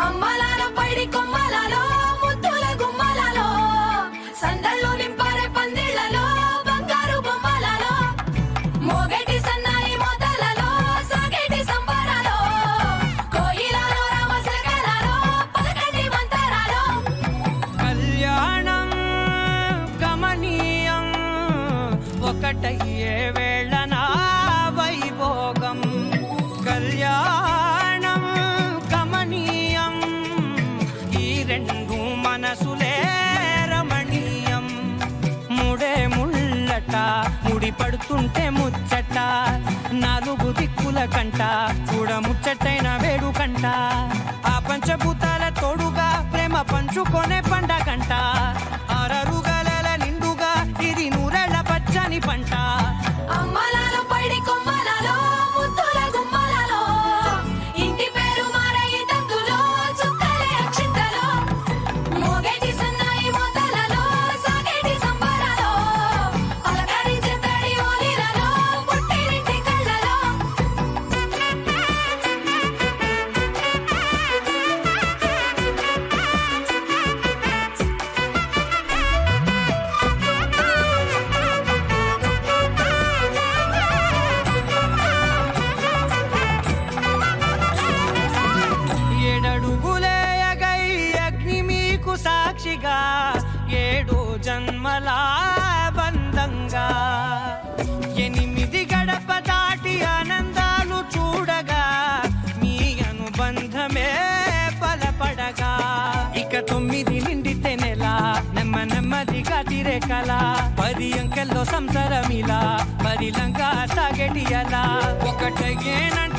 అమ్మలాలో పైడి కొమ్మలలో ముద్దుల గుమ్మలలో సందళ్ళు నింపారే పందిళ్లలో బంగారు బొమ్మలలో మోగేటి సన్నాయి మోతలలో సాగేటి సంబరాలో కోయిలలో రామశకలలో పలకటి మంతరాలో కళ్యాణం గమనీయం ఒకటయ్యే వేళ నా వైభోగం కళ్యాణం గమనీయం ఈ రెండు మనసులే రమణీయం ముడే ముళ్ళట ముడి పడుతుంటే ముచ్చట నాలుగు దిక్కుల కంట చూడ ముచ్చటైన వేడుకంట ఆ పంచభూతాల తోడుగా ప్రేమ పంచుకొనే పండగంట ఆరరుగల నిండుగా ఇది నూరెళ్ళ పచ్చని పంట అమ్మలాలో పైడి కొమ్మలలో ముద్దుల గుమ్మలలో ఇంటి పేరు మారయి తందులో చుక్కలే అక్షింతలో మోగేటి సన్నాయి మోతలలో సాగేటి సంబరాలో పలకరించే తడి ఓలిలలో పుట్టినింటి కళ్ళలో ఏడడుగులే ఎగై అగ్ని మీకు సాక్షిగా ఏడు జన్మల బంధంగా ఎనిమిది గడప దాటి ఆనందాలు చూడగా మీ అనుబంధమే బలపడగా ఇక 9 నిండితే నెల నెమ్మదిగా తిరే కల 10 అంకెల్లో సంసారమిలా పరిలంగా సాగేటి అలా ఒకటేనంటే